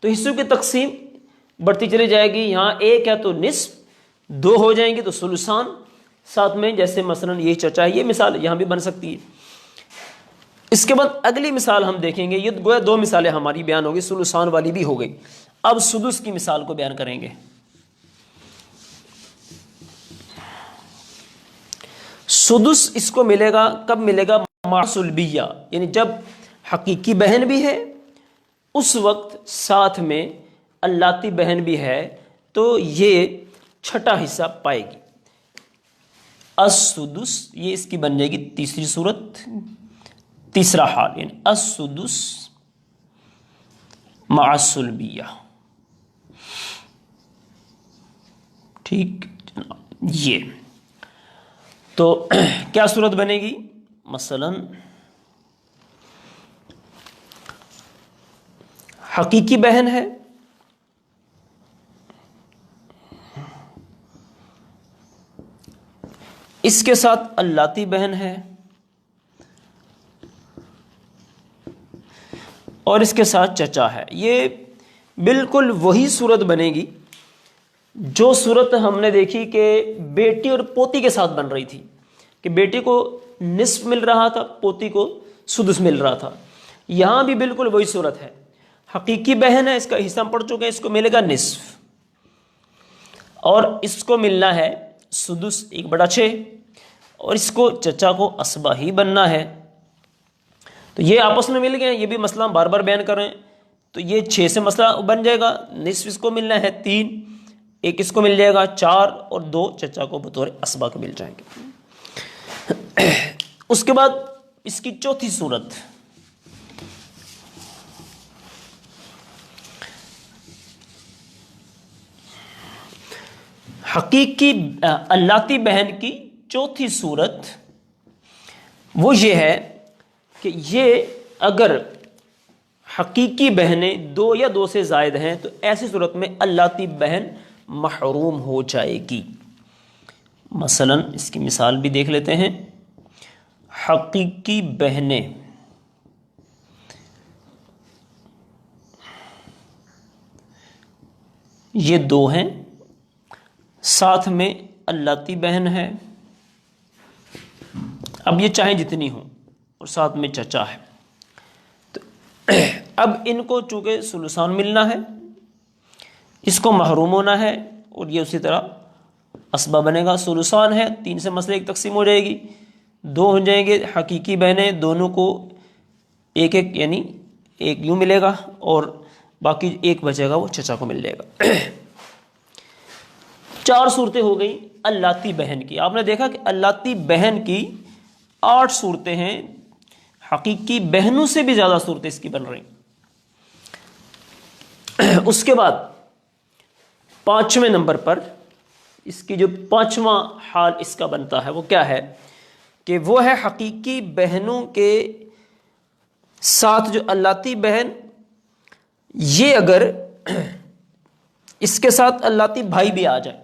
تو حصوں کی تقسیم بڑھتی چلی جائے گی۔ یہاں 1 ہے تو نصف، 2 ہو جائیں گے تو ثلثان، ساتھ میں جیسے مثلا یہی چچا ہے، یہ مثال یہاں بھی بن سکتی ہے۔ اس کے بعد اگلی مثال ہم دیکھیں گے، یہ گویا 2 مثالیں ہماری بیان ہوگی، ثلثان والی بھی ہو گئی۔ اب سدس کی مثال کو بیان کریں گے۔ سدس اس کو ملے گا، کب ملے گا؟ مع صلبیہ، یعنی جب حقیقی بہن بھی ہے اس وقت ساتھ میں اللاتی بہن بھی ہے تو یہ چھٹا حصہ پائے گی۔ السدس، یہ اس کی بن جائے گی تیسری صورت، تیسرا حال، یعنی السدس مع السلبیہ. ٹھیک یہ تو کیا صورت بنے گی؟ مثلا حقیقی بہن ہے، اس کے ساتھ اللاتی بہن ہے، اور اس کے ساتھ چچا ہے. یہ بالکل وہی صورت بنے گی جو صورت ہم نے دیکھی کہ بیٹی اور پوتی کے ساتھ بن رہی تھی، کہ بیٹی کو نصف مل رہا تھا، پوتی کو سدس مل رہا تھا. یہاں بھی بالکل وہی صورت ہے. حقیقی بہن ہے، اس کا حصہ پڑ چکے ہیں، اس کو ملے گا نصف، اور اس کو ملنا ہے سدس 1/6، اور اس کو چچا کو اسبہ ہی بننا ہے. تو یہ آپس میں مل گئے. یہ بھی مسئلہ ہم بار بار بیان کر رہے ہیں. تو یہ 6 سے مسئلہ بن جائے گا. نصف اس کو ملنا ہے 3، 1 اس کو مل جائے گا 4، اور 2 چچا کو بطور اسبہ کے مل جائیں گے. اس کے بعد اس کی چوتھی صورت، حقیقی اللاتی بہن کی چوتھی صورت وہ یہ ہے کہ یہ اگر حقیقی بہنیں 2 یا 2 سے زائد ہیں تو ایسی صورت میں اللاتی بہن محروم ہو جائے گی. مثلا اس کی مثال بھی دیکھ لیتے ہیں. حقیقی بہنیں یہ 2 ہیں، ساتھ میں اللاتی بہن ہے. اب یہ چاہیں جتنی ہوں، اور ساتھ میں چچا ہے. تو اب ان کو چونکہ ثلثان ملنا ہے، اس کو محروم ہونا ہے، اور یہ اسی طرح اسبہ بنے گا. ثلثان ہے، 3 سے مسئلے 1 تقسیم ہو جائے گی، 2 ہو جائیں گے. حقیقی بہنیں دونوں کو 1 یعنی 1 یوں ملے گا، اور باقی 1 بچے گا وہ چچا کو مل جائے گا. 4 صورتیں ہو گئی اللاتی بہن کی. آپ نے دیکھا کہ اللاتی بہن کی 8 صورتیں ہیں، حقیقی بہنوں سے بھی زیادہ صورتیں اس کی بن رہی. اس کے بعد 5ویں نمبر پر اس کی جو 5واں حال اس کا بنتا ہے وہ کیا ہے کہ وہ ہے حقیقی بہنوں کے ساتھ جو اللاتی بہن، یہ اگر اس کے ساتھ اللاتی بھائی بھی آ جائے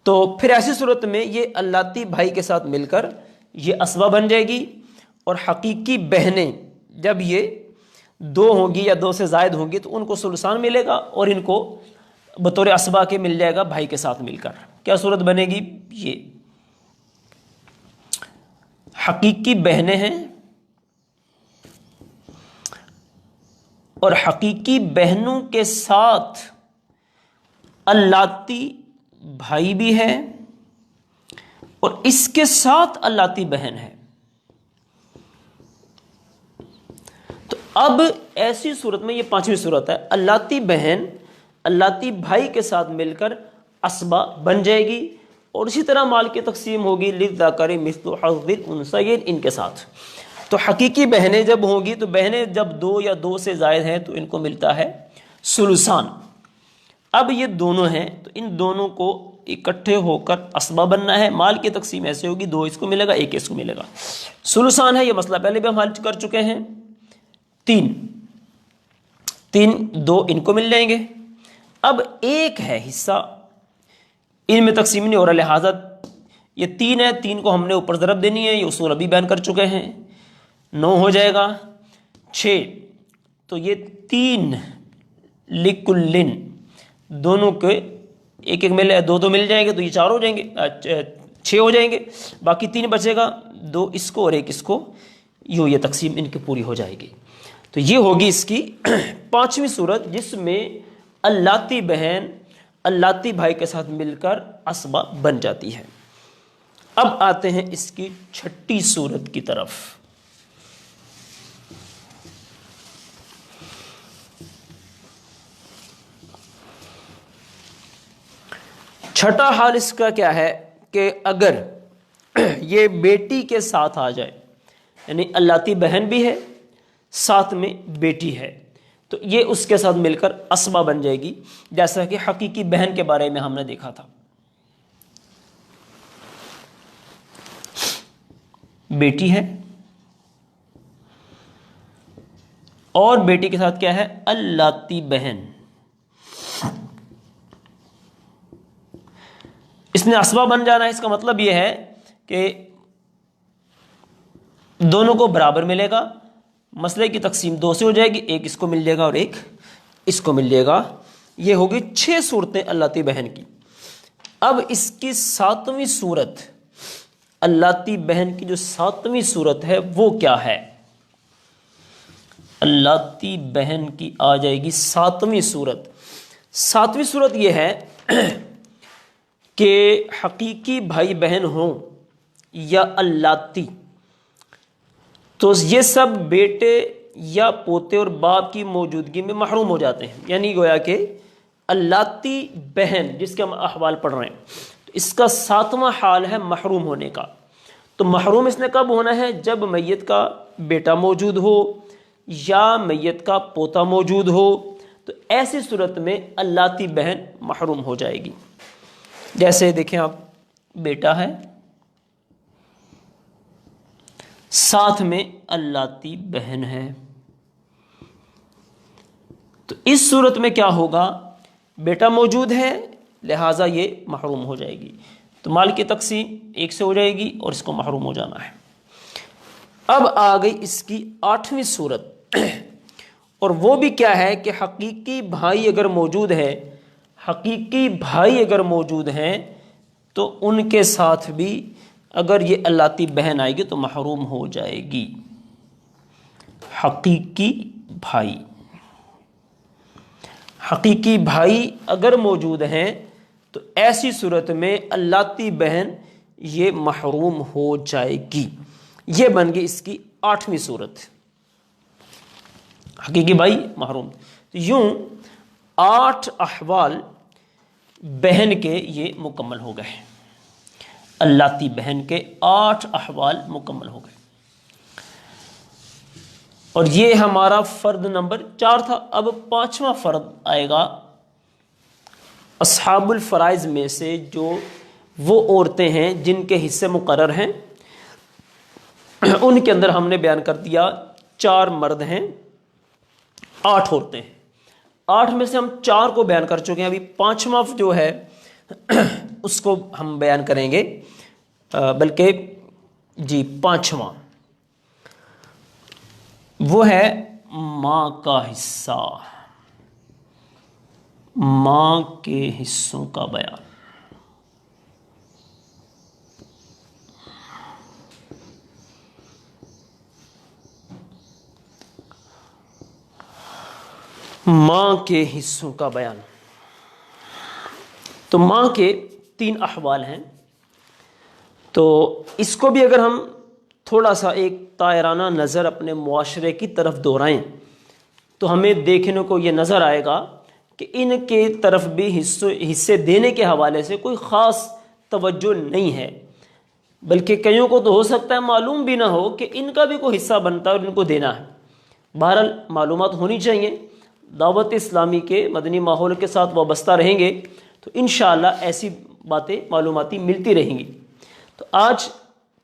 تو پھر ایسی صورت میں یہ اللاتی بھائی کے ساتھ مل کر یہ اسبہ بن جائے گی. اور حقیقی بہنیں جب یہ 2 ہوں گی یا 2 سے زائد ہوں گی تو ان کو ثلثان ملے گا، اور ان کو بطور اسبہ کے مل جائے گا بھائی کے ساتھ مل کر. کیا صورت بنے گی؟ یہ حقیقی بہنیں ہیں اور حقیقی بہنوں کے ساتھ اللاتی بھائی بھی ہے، اور اس کے ساتھ اللاتی بہن ہے. تو اب ایسی صورت میں یہ 5ویں صورت ہے، اللاتی بہن اللاتی بھائی کے ساتھ مل کر اسبہ بن جائے گی، اور اسی طرح مال کی تقسیم ہوگی للذکر مثل حظ الانثیین ان کے ساتھ. تو حقیقی بہنیں جب ہوں گی تو بہنیں جب 2 یا 2 سے زائد ہیں تو ان کو ملتا ہے ثلثان. اب یہ دونوں ہیں تو ان دونوں کو اکٹھے ہو کر اسبہ بننا ہے. مال کی تقسیم ایسے ہوگی 2 اس کو ملے گا 1 اس کو ملے گا. ثلثان ہے، یہ مسئلہ پہلے بھی ہم حل کر چکے ہیں. 3 2 ان کو مل جائیں گے. اب 1 ہے حصہ، ان میں تقسیم نہیں ہو رہا، لہٰذا یہ 3 ہے، 3 کو ہم نے اوپر ضرب دینی ہے، یہ اصول ابھی بیان کر چکے ہیں. 9 ہو جائے گا. 6 تو یہ 3 لکلن دونوں کے 1 1 مل 2 مل جائیں گے تو یہ 4 ہو جائیں گے، 6 ہو جائیں گے. باقی 3 بچے گا، 2 اس کو اور 1 اس کو، یوں یہ تقسیم ان کی پوری ہو جائے گی. تو یہ ہوگی اس کی 5ویں صورت جس میں اللاتی بہن اللاتی بھائی کے ساتھ مل کر اسبہ بن جاتی ہے. اب آتے ہیں اس کی 6ٹھی صورت کی طرف. چھٹا حال اس کا کیا ہے کہ اگر یہ بیٹی کے ساتھ آ جائے، یعنی اللاتی بہن بھی ہے ساتھ میں بیٹی ہے، تو یہ اس کے ساتھ مل کر عصبہ بن جائے گی، جیسا کہ حقیقی بہن کے بارے میں ہم نے دیکھا تھا۔ بیٹی ہے اور بیٹی کے ساتھ کیا ہے؟ اللاتی بہن، اس نے عصبہ بن جانا ہے۔ اس کا مطلب یہ ہے کہ دونوں کو برابر ملے گا، مسئلے کی تقسیم 2 سے ہو جائے گی، ایک اس کو مل جائے گا اور ایک اس کو مل جائے گا۔ یہ ہوگی 6 صورتیں اللاتی بہن کی۔ اب اس کی 7ویں صورت، اللاتی بہن کی جو 7ویں صورت ہے وہ کیا ہے؟ اللاتی بہن کی آ جائے گی 7ویں صورت۔ 7ویں صورت یہ ہے کہ حقیقی بھائی بہن ہوں یا اللاتی، تو یہ سب بیٹے یا پوتے اور باپ کی موجودگی میں محروم ہو جاتے ہیں، یعنی گویا کہ اللاتی بہن جس کے ہم احوال پڑھ رہے ہیں، تو اس کا 7واں حال ہے محروم ہونے کا۔ تو محروم اس نے کب ہونا ہے؟ جب میت کا بیٹا موجود ہو یا میت کا پوتا موجود ہو، تو ایسی صورت میں اللاتی بہن محروم ہو جائے گی۔ جیسے دیکھیں آپ، بیٹا ہے ساتھ میں اللاتی بہن ہے، تو اس صورت میں کیا ہوگا؟ بیٹا موجود ہے لہٰذا یہ محروم ہو جائے گی، تو مال کی تقسیم 1 سے ہو جائے گی اور اس کو محروم ہو جانا ہے۔ اب آ گئی اس کی 8ویں صورت، اور وہ بھی کیا ہے کہ حقیقی بھائی اگر موجود ہے، حقیقی بھائی اگر موجود ہیں تو ان کے ساتھ بھی اگر یہ اللاتی بہن آئے گی تو محروم ہو جائے گی۔ حقیقی بھائی، حقیقی بھائی اگر موجود ہیں تو ایسی صورت میں اللاتی بہن یہ محروم ہو جائے گی۔ یہ بن گئی اس کی 8ویں صورت، حقیقی بھائی محروم۔ تو یوں 8 احوال بہن کے یہ مکمل ہو گئے، اللاتی بہن کے 8 احوال مکمل ہو گئے، اور یہ ہمارا فرد نمبر 4 تھا۔ اب 5واں فرد آئے گا اصحاب الفرائض میں سے جو وہ عورتیں ہیں جن کے حصے مقرر ہیں، ان کے اندر ہم نے بیان کر دیا 4 مرد ہیں 8 عورتیں ہیں، 8 میں سے ہم 4 کو بیان کر چکے ہیں، ابھی 5واں جو ہے اس کو ہم بیان کریں گے، بلکہ 5واں وہ ہے ماں کا حصہ، ماں کے حصوں کا بیان۔ ماں کے حصوں کا بیان، تو ماں کے 3 احوال ہیں، تو اس کو بھی اگر ہم تھوڑا سا ایک طائرانہ نظر اپنے معاشرے کی طرف دورائیں تو ہمیں دیکھنے کو یہ نظر آئے گا کہ ان کے طرف بھی حصے دینے کے حوالے سے کوئی خاص توجہ نہیں ہے، بلکہ کئیوں کو تو ہو سکتا ہے معلوم بھی نہ ہو کہ ان کا بھی کوئی حصہ بنتا ہے اور ان کو دینا ہے۔ بہرحال معلومات ہونی چاہیے، دعوت اسلامی کے مدنی ماحول کے ساتھ وابستہ رہیں گے تو انشاءاللہ ایسی باتیں معلوماتی ملتی رہیں گی۔ تو آج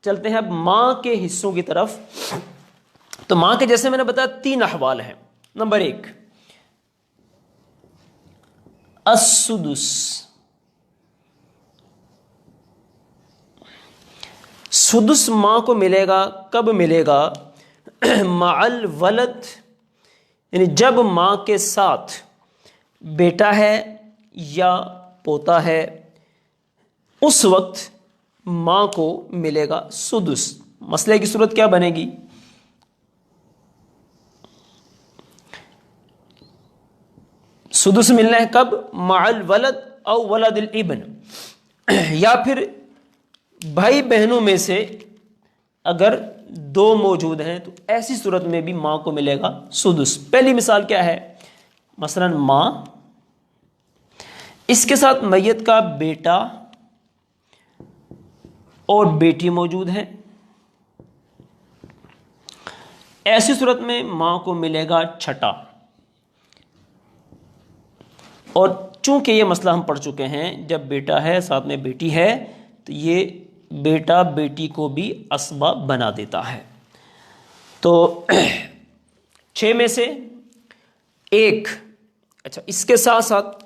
چلتے ہیں اب ماں کے حصوں کی طرف۔ تو ماں کے جیسے میں نے بتایا 3 احوال ہیں۔ نمبر 1 السدس، سدس ماں کو ملے گا، کب ملے گا؟ مع الولد، یعنی جب ماں کے ساتھ بیٹا ہے یا پوتا ہے، اس وقت ماں کو ملے گا سدس۔ مسئلے کی صورت کیا بنے گی؟ سدس ملنا ہے کب؟ مع الولد او ولد الابن، یا پھر بھائی بہنوں میں سے اگر 2 موجود ہیں تو ایسی صورت میں بھی ماں کو ملے گا سدس۔ پہلی مثال کیا ہے؟ مثلا ماں، اس کے ساتھ میت کا بیٹا اور بیٹی موجود ہے، ایسی صورت میں ماں کو ملے گا چھٹا۔ اور چونکہ یہ مسئلہ ہم پڑھ چکے ہیں، جب بیٹا ہے ساتھ میں بیٹی ہے تو یہ بیٹا بیٹی کو بھی عصبہ بنا دیتا ہے۔ تو 6 میں سے 1، اچھا اس کے ساتھ ساتھ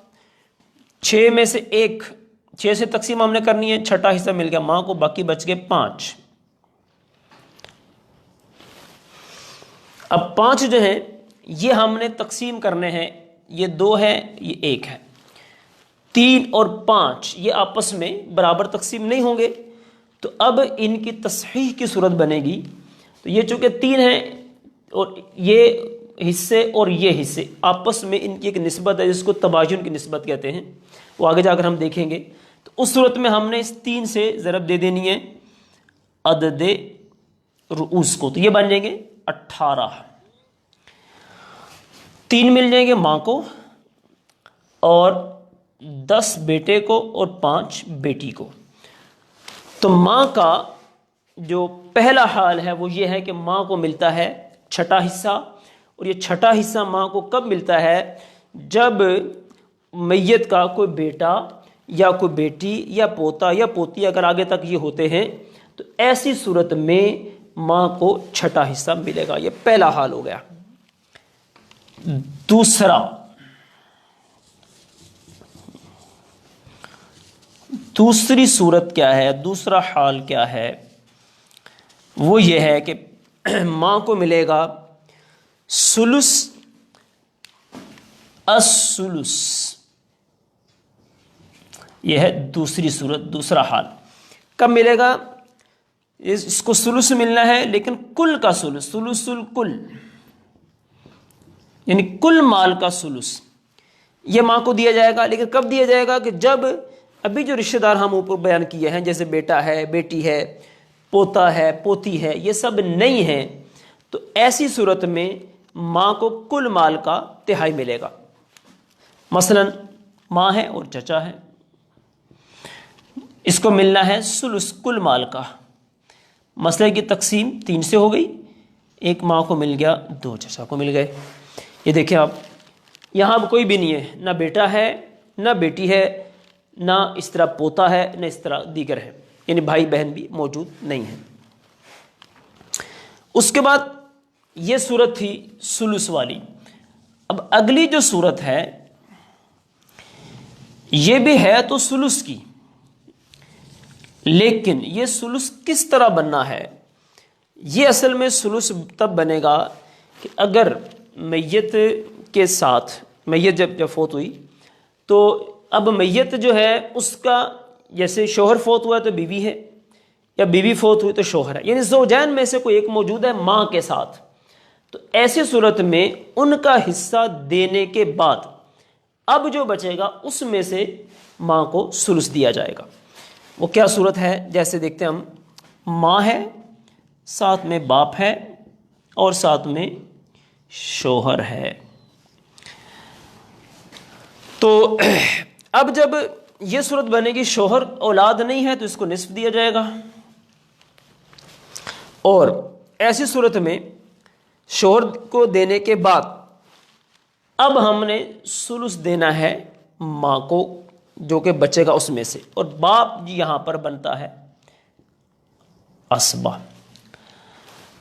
6 میں سے 1، 6 سے تقسیم ہم نے کرنی ہے، چھٹا حصہ مل گیا ماں کو، باقی بچ گئے 5۔ اب 5 جو ہیں یہ ہم نے تقسیم کرنے ہیں، یہ 2 ہے یہ 1 ہے، 3 اور 5 یہ آپس میں برابر تقسیم نہیں ہوں گے، تو اب ان کی تصحیح کی صورت بنے گی۔ تو یہ چونکہ 3 ہیں اور یہ حصے اور یہ حصے آپس میں ان کی ایک نسبت ہے جس کو تباین کی نسبت کہتے ہیں، وہ آگے جا کر ہم دیکھیں گے۔ تو اس صورت میں ہم نے اس 3 سے ضرب دے دینی ہے عدد رؤوس کو، تو یہ بن جائیں گے 18۔ 3 مل جائیں گے ماں کو اور 10 بیٹے کو اور 5 بیٹی کو۔ تو ماں کا جو پہلا حال ہے وہ یہ ہے کہ ماں کو ملتا ہے چھٹا حصہ، اور یہ چھٹا حصہ ماں کو کب ملتا ہے؟ جب میت کا کوئی بیٹا یا کوئی بیٹی یا پوتا یا پوتی اگر آگے تک یہ ہوتے ہیں تو ایسی صورت میں ماں کو چھٹا حصہ ملے گا۔ یہ پہلا حال ہو گیا۔ دوسری صورت کیا ہے؟ دوسرا حال کیا ہے؟ وہ یہ ہے کہ ماں کو ملے گا ثلث الثلث۔ یہ ہے دوسری صورت، دوسرا حال۔ کب ملے گا؟ اس کو ثلث ملنا ہے لیکن کل کا ثلث، ثلث الکل، یعنی کل مال کا ثلث یہ ماں کو دیا جائے گا۔ لیکن کب دیا جائے گا؟ کہ جب ابھی جو رشتہ دار ہم اوپر بیان کیے ہیں جیسے بیٹا ہے، بیٹی ہے، پوتا ہے، پوتی ہے، یہ سب نہیں ہیں، تو ایسی صورت میں ماں کو کل مال کا تہائی ملے گا۔ مثلا ماں ہے اور چچا ہے، اس کو ملنا ہے ثلث کل مال کا۔ مسئلے کی تقسیم 3 سے ہو گئی، 1 ماں کو مل گیا، 2 چچا کو مل گئے۔ یہ دیکھیں آپ، یہاں اب کوئی بھی نہیں ہے، نہ بیٹا ہے نہ بیٹی ہے، نہ اس طرح پوتا ہے نہ اس طرح دیگر ہے، یعنی بھائی بہن بھی موجود نہیں ہیں۔ اس کے بعد یہ صورت تھی ثلث والی۔ اب اگلی جو صورت ہے یہ بھی ہے تو ثلث کی، لیکن یہ ثلث کس طرح بننا ہے؟ یہ اصل میں ثلث تب بنے گا کہ اگر میت کے ساتھ، میت جب فوت ہوئی تو اب میت جو ہے اس کا، جیسے شوہر فوت ہوا ہے تو بیوی ہے، یا بیوی فوت ہوئی تو شوہر ہے، یعنی زوجین میں سے کوئی ایک موجود ہے ماں کے ساتھ۔ تو ایسی صورت میں ان کا حصہ دینے کے بعد اب جو بچے گا اس میں سے ماں کو ثلث دیا جائے گا۔ وہ کیا صورت ہے؟ جیسے دیکھتے ہیں ہم، ماں ہے، ساتھ میں باپ ہے اور ساتھ میں شوہر ہے۔ تو اب جب یہ صورت بنے گی، شوہر اولاد نہیں ہے تو اس کو نصف دیا جائے گا، اور ایسی صورت میں شوہر کو دینے کے بعد اب ہم نے ثلث دینا ہے ماں کو جو کہ بچے گا اس میں سے، اور باپ یہاں پر بنتا ہے عصبہ۔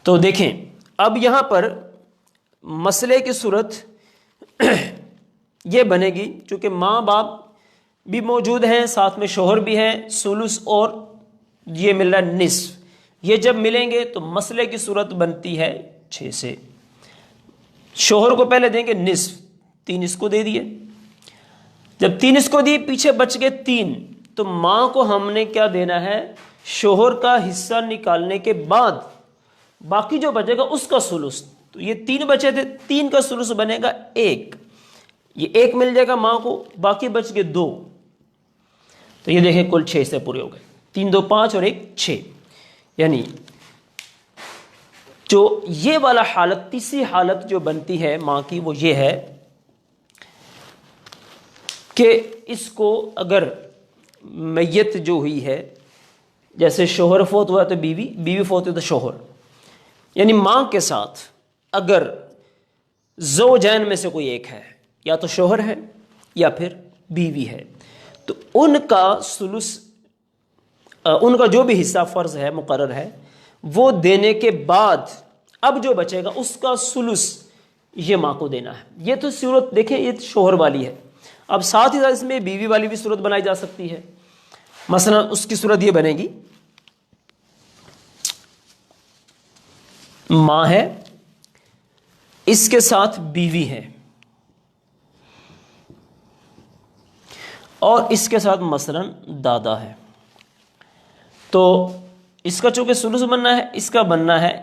تو دیکھیں اب یہاں پر مسئلے کی صورت یہ بنے گی، چونکہ ماں باپ بھی موجود ہیں، ساتھ میں شوہر بھی ہے، ثلث اور یہ مل رہا ہے نصف، یہ جب ملیں گے تو مسئلے کی صورت بنتی ہے 6 سے۔ شوہر کو پہلے دیں گے نصف، 3 اس کو دے دیے، جب 3 اس کو دیے پیچھے بچ گئے 3، تو ماں کو ہم نے کیا دینا ہے؟ شوہر کا حصہ نکالنے کے بعد باقی جو بچے گا اس کا ثلث۔ تو یہ 3 بچے تھے، 3 کا ثلث بنے گا 1، یہ 1 مل جائے گا ماں کو، باقی بچ گئے 2۔ تو یہ دیکھیں کل 6 سے پورے ہو گئے، 3 2 5 اور 1 6، یعنی جو یہ والا حالت، تیسری حالت جو بنتی ہے ماں کی وہ یہ ہے کہ اس کو اگر میت جو ہوئی ہے جیسے شوہر فوت ہوا تو بیوی، بیوی فوت ہوئی تو شوہر، یعنی ماں کے ساتھ اگر زوجین میں سے کوئی ایک ہے، یا تو شوہر ہے یا پھر بیوی ہے، تو ان کا ثلث، ان کا جو بھی حصہ فرض ہے مقرر ہے وہ دینے کے بعد اب جو بچے گا اس کا ثلث یہ ماں کو دینا ہے۔ یہ تو صورت دیکھیں، یہ شوہر والی ہے۔ اب ساتھ ہی ساتھ اس میں بیوی والی بھی صورت بنائی جا سکتی ہے۔ مثلا اس کی صورت یہ بنے گی، ماں ہے، اس کے ساتھ بیوی ہے، اور اس کے ساتھ مثلا دادا ہے، تو اس کا چونکہ ثلث بننا ہے، اس کا بننا ہے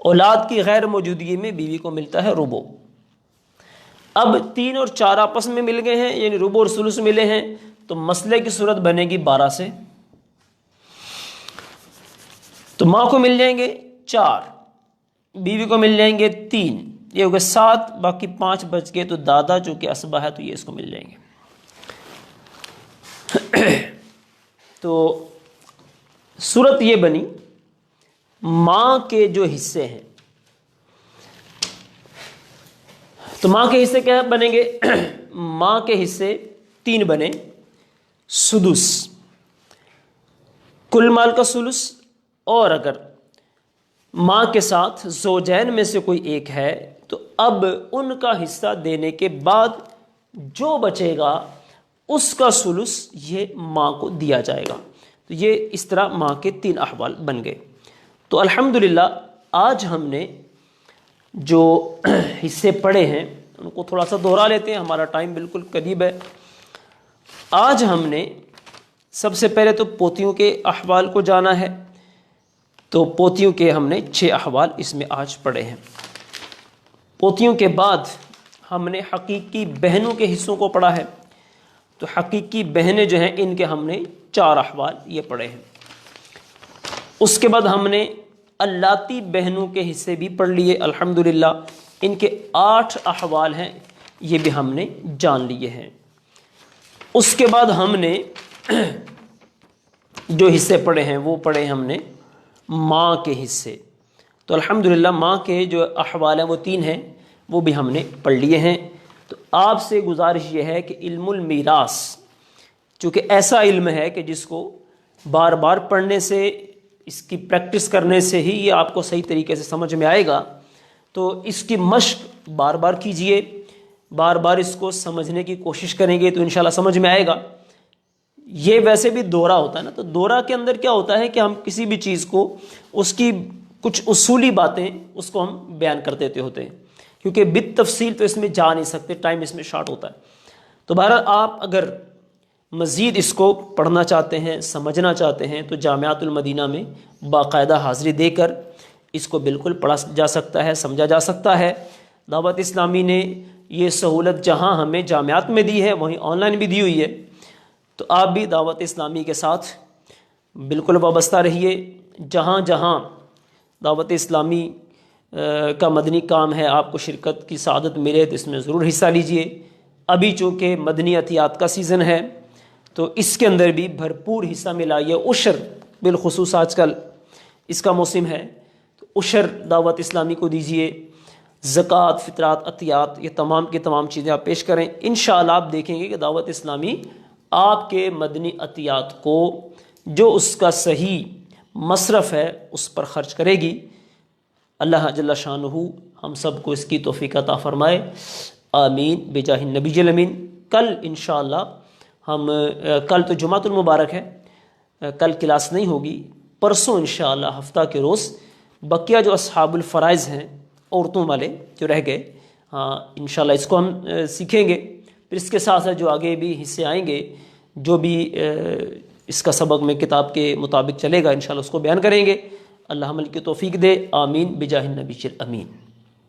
اولاد کی غیر موجودگی میں بیوی کو ملتا ہے ربع۔ اب 3 اور 4 آپس میں مل گئے ہیں، یعنی ربع اور ثلث ملے ہیں، تو مسئلے کی صورت بنے گی 12 سے، تو ماں کو مل جائیں گے 4، بیوی کو مل جائیں گے 3، یہ ہو گئے 7، باقی 5 بچ گئے، تو دادا جو کہ اسبہ ہے تو یہ اس کو مل جائیں گے۔ تو صورت یہ بنی، ماں کے جو حصے ہیں، تو ماں کے حصے کیا بنیں گے؟ ماں کے حصے 3 بنے، سدس، کل مال کا ثلث، اور اگر ماں کے ساتھ زوجین میں سے کوئی ایک ہے تو اب ان کا حصہ دینے کے بعد جو بچے گا اس کا ثلث یہ ماں کو دیا جائے گا۔ تو یہ اس طرح ماں کے 3 احوال بن گئے۔ تو الحمدللہ آج ہم نے جو حصے پڑھے ہیں ان کو تھوڑا سا دوہرا لیتے ہیں، ہمارا ٹائم بالکل قریب ہے۔ آج ہم نے سب سے پہلے تو پوتیوں کے احوال کو جانا ہے، تو پوتیوں کے ہم نے 6 احوال اس میں آج پڑھے ہیں۔ پوتیوں کے بعد ہم نے حقیقی بہنوں کے حصوں کو پڑھا ہے، تو حقیقی بہنیں جو ہیں ان کے ہم نے 4 احوال یہ پڑھے ہیں۔ اس کے بعد ہم نے اللاتی بہنوں کے حصے بھی پڑھ لیے الحمدللہ، ان کے 8 احوال ہیں، یہ بھی ہم نے جان لیے ہیں۔ اس کے بعد ہم نے جو حصے پڑھے ہیں وہ پڑھے ہم نے ماں کے حصے، تو الحمدللہ ماں کے جو احوال ہیں وہ 3 ہیں، وہ بھی ہم نے پڑھ لیے ہیں۔ تو آپ سے گزارش یہ ہے کہ علم المیراث چونکہ ایسا علم ہے کہ جس کو بار بار پڑھنے سے، اس کی پریکٹس کرنے سے ہی یہ آپ کو صحیح طریقے سے سمجھ میں آئے گا، تو اس کی مشق بار بار کیجئے، بار بار اس کو سمجھنے کی کوشش کریں گے تو انشاءاللہ سمجھ میں آئے گا۔ یہ ویسے بھی دورہ ہوتا ہے نا، تو دورہ کے اندر کیا ہوتا ہے کہ ہم کسی بھی چیز کو، اس کی کچھ اصولی باتیں اس کو ہم بیان کر دیتے ہوتے ہیں، کیونکہ بالتفصیل تو اس میں جا نہیں سکتے، ٹائم اس میں شارٹ ہوتا ہے۔ تو بہرحال آپ اگر مزید اس کو پڑھنا چاہتے ہیں، سمجھنا چاہتے ہیں، تو جامعۃ المدینہ میں باقاعدہ حاضری دے کر اس کو بالکل پڑھا جا سکتا ہے، سمجھا جا سکتا ہے۔ دعوت اسلامی نے یہ سہولت جہاں ہمیں جامعات میں دی ہے وہیں آن لائن بھی دی ہوئی ہے، تو آپ بھی دعوت اسلامی کے ساتھ بالکل وابستہ رہیے۔ جہاں جہاں دعوت اسلامی کا مدنی کام ہے، آپ کو شرکت کی سعادت ملے تو اس میں ضرور حصہ لیجئے۔ ابھی چونکہ مدنی عطیات کا سیزن ہے تو اس کے اندر بھی بھرپور حصہ ملائیے۔ عشر بالخصوص آج کل اس کا موسم ہے، تو عشر دعوت اسلامی کو دیجئے، زکوٰۃ، فطرات، عطیات، یہ تمام کی تمام چیزیں آپ پیش کریں۔ انشاءاللہ آپ دیکھیں گے کہ دعوت اسلامی آپ کے مدنی عطیات کو جو اس کا صحیح مصرف ہے اس پر خرچ کرے گی۔ اللہ جل شانہ ہم سب کو اس کی توفیق عطا فرمائے، آمین بجاہ النبی الامین۔ کل انشاءاللہ ہم کل تو جمعۃ المبارک ہے، کل کلاس نہیں ہوگی، پرسوں انشاءاللہ ہفتہ کے روز بقیہ جو اصحاب الفرائض ہیں، عورتوں والے جو رہ گئے، ہاں انشاءاللہ اس کو ہم سیکھیں گے۔ پھر اس کے ساتھ ساتھ جو آگے بھی حصے آئیں گے، جو بھی اس کا سبق میں کتاب کے مطابق چلے گا انشاءاللہ اس کو بیان کریں گے۔ اللہ عمل کی توفیق دے، آمین بجاہ النبی الامین۔